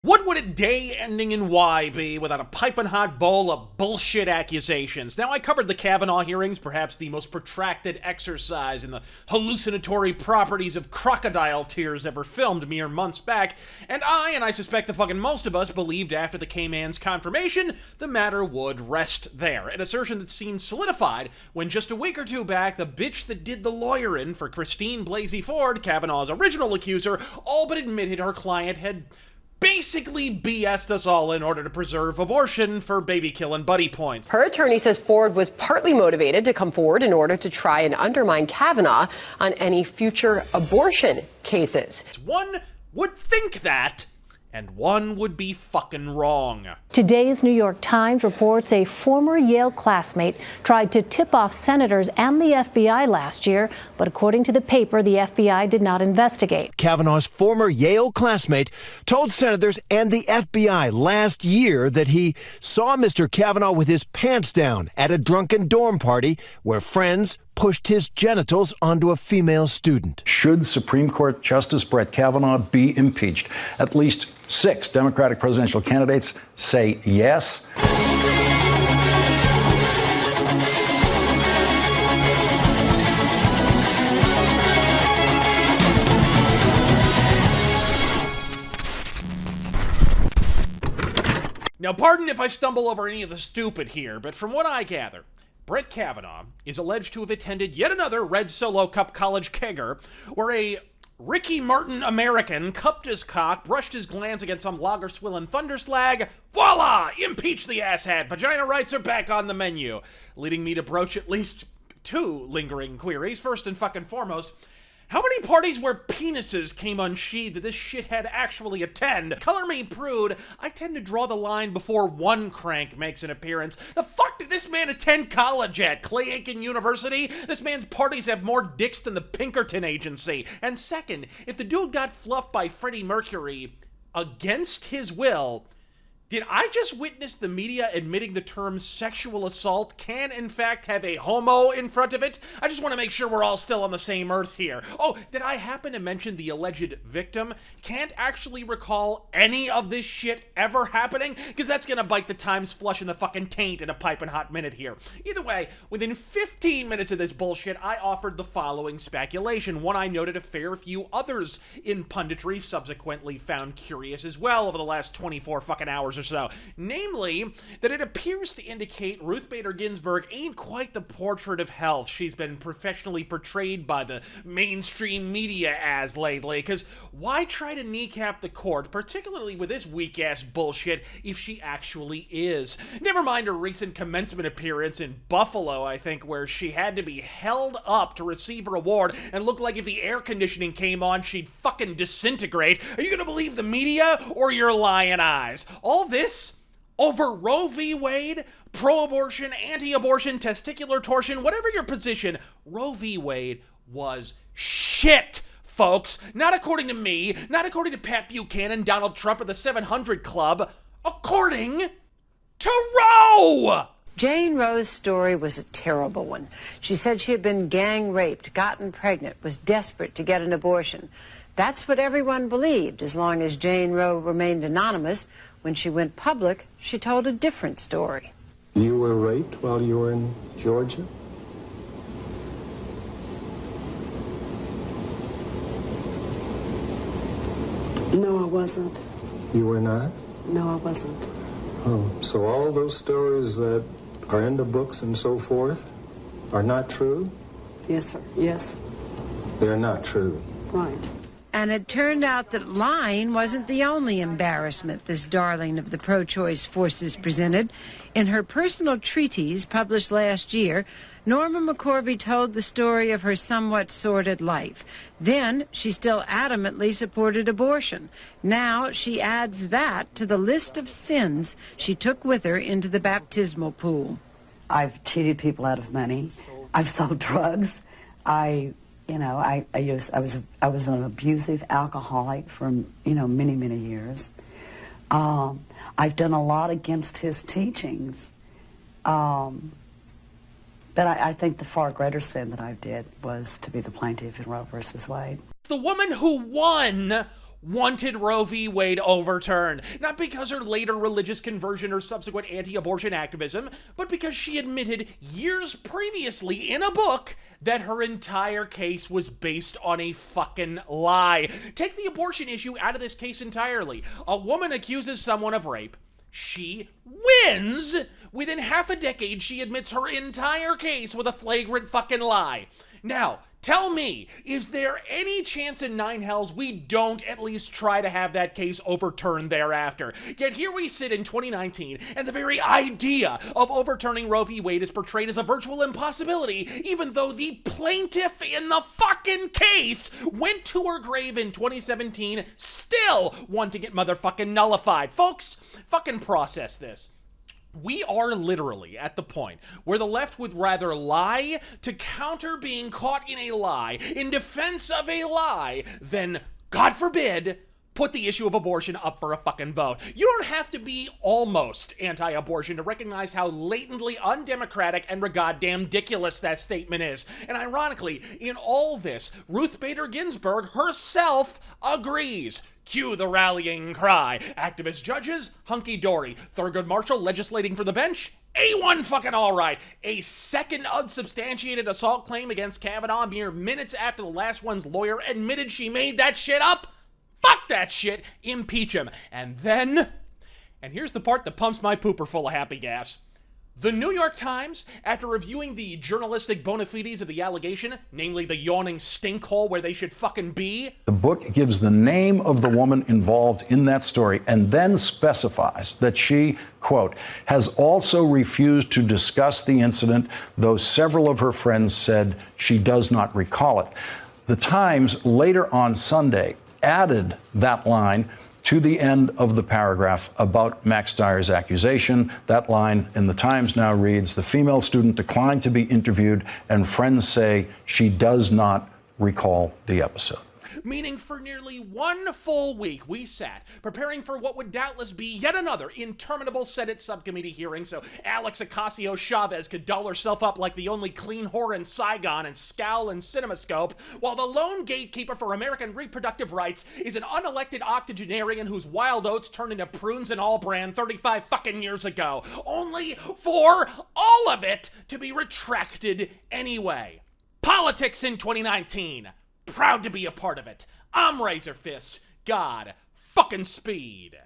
What would a day ending in Y be without a piping hot bowl of bullshit accusations? Now, I covered the Kavanaugh hearings, perhaps the most protracted exercise in the hallucinatory properties of crocodile tears ever filmed mere months back, and I suspect the fucking most of us, believed after the K-Man's confirmation, the matter would rest there. An assertion that seemed solidified when just a week or two back, the bitch that did the lawyerin for Christine Blasey Ford, Kavanaugh's original accuser, all but admitted her client had basically BS'd us all in order to preserve abortion for baby-killing buddy points. Her attorney says Ford was partly motivated to come forward in order to try and undermine Kavanaugh on any future abortion cases. One would think that, and one would be fucking wrong. Today's New York Times reports a former Yale classmate tried to tip off senators and the FBI last year, but according to the paper, the FBI did not investigate. Kavanaugh's former Yale classmate told senators and the FBI last year that he saw Mr. Kavanaugh with his pants down at a drunken dorm party where friends pushed his genitals onto a female student. Should Supreme Court Justice Brett Kavanaugh be impeached? At least 6 Democratic presidential candidates say yes. Now, pardon if I stumble over any of the stupid here, but from what I gather, Brett Kavanaugh is alleged to have attended yet another Red Solo Cup college kegger, where a Ricky Martin American cupped his cock, brushed his glands against some lager swilling thunderslag. Voila! Impeach the asshat. Vagina rights are back on the menu. Leading me to broach at least 2 lingering queries. First and fucking foremost, how many parties where penises came unsheathed did this shithead actually attend? Color me prude, I tend to draw the line before one crank makes an appearance. The fuck did this man attend college at? Clay Aiken University? This man's parties have more dicks than the Pinkerton Agency. And second, if the dude got fluffed by Freddie Mercury against his will, did I just witness the media admitting the term sexual assault can, in fact, have a homo in front of it? I just want to make sure we're all still on the same earth here. Oh, did I happen to mention the alleged victim can't actually recall any of this shit ever happening? Because that's going to bite the Times flush in the fucking taint in a piping hot minute here. Either way, within 15 minutes of this bullshit, I offered the following speculation, one I noted a fair few others in punditry subsequently found curious as well over the last 24 fucking hours or so. Namely, that it appears to indicate Ruth Bader Ginsburg ain't quite the portrait of health she's been professionally portrayed by the mainstream media as lately, because why try to kneecap the court, particularly with this weak-ass bullshit, if she actually is? Never mind her recent commencement appearance in Buffalo, I think, where she had to be held up to receive her award and looked like if the air conditioning came on, she'd fucking disintegrate. Are you gonna believe the media or your lying eyes? All this over Roe v. Wade, pro-abortion, anti-abortion, testicular torsion, whatever your position, Roe v. Wade was shit, folks. Not according to me, not according to Pat Buchanan, Donald Trump, or the 700 Club. According to Roe! Jane Roe's story was a terrible one. She said she had been gang raped, gotten pregnant, was desperate to get an abortion. That's what everyone believed, as long as Jane Roe remained anonymous. When she went public, she told a different story. You were raped while you were in Georgia? No, I wasn't. You were not? No, I wasn't. Oh, so all those stories that are in the books and so forth are not true? Yes, sir. Yes. They're not true. Right. And it turned out that lying wasn't the only embarrassment this darling of the pro-choice forces presented. In her personal treatise published last year, Norma McCorvey told the story of her somewhat sordid life. Then she still adamantly supported abortion. Now she adds that to the list of sins she took with her into the baptismal pool. I've cheated people out of money. I've sold drugs. I was an abusive alcoholic for, many, many years. I've done a lot against his teachings. But I think the far greater sin that I did was to be the plaintiff in Roe versus Wade. The woman who won wanted Roe v. Wade overturned, not because her later religious conversion or subsequent anti-abortion activism, but because she admitted years previously in a book that her entire case was based on a fucking lie. Take the abortion issue out of this case entirely. A woman accuses someone of rape. She wins. Within half a decade, she admits her entire case with a flagrant fucking lie. Now, tell me, is there any chance in nine hells we don't at least try to have that case overturned thereafter? Yet here we sit in 2019, and the very idea of overturning Roe v. Wade is portrayed as a virtual impossibility, even though the plaintiff in the fucking case went to her grave in 2017, still wanting it motherfucking nullified. Folks, fucking process this. We are literally at the point where the left would rather lie to counter being caught in a lie, in defense of a lie, than, God forbid, put the issue of abortion up for a fucking vote. You don't have to be almost anti-abortion to recognize how latently undemocratic and goddamn ridiculous that statement is. And ironically, in all this, Ruth Bader Ginsburg herself agrees. Cue the rallying cry. Activist judges, hunky-dory. Thurgood Marshall legislating for the bench, A1 fucking alright. A second unsubstantiated assault claim against Kavanaugh mere minutes after the last one's lawyer admitted she made that shit up? Fuck that shit. Impeach him. And then, and here's the part that pumps my pooper full of happy gas. The New York Times, after reviewing the journalistic bona fides of the allegation, namely the yawning stinkhole where they should fucking be. The book gives the name of the woman involved in that story and then specifies that she, quote, has also refused to discuss the incident, though several of her friends said she does not recall it. The Times later on Sunday added that line to the end of the paragraph about Max Dyer's accusation. That line in the Times now reads, the female student declined to be interviewed and friends say she does not recall the episode. Meaning for nearly one full week, we sat preparing for what would doubtless be yet another interminable Senate subcommittee hearing so Alex Ocasio-Chavez could doll herself up like the only clean whore in Saigon and scowl in CinemaScope, while the lone gatekeeper for American reproductive rights is an unelected octogenarian whose wild oats turned into prunes and all brand 35 fucking years ago, only for all of it to be retracted anyway. Politics in 2019. Proud to be a part of it. I'm Razor Fist. God fucking speed.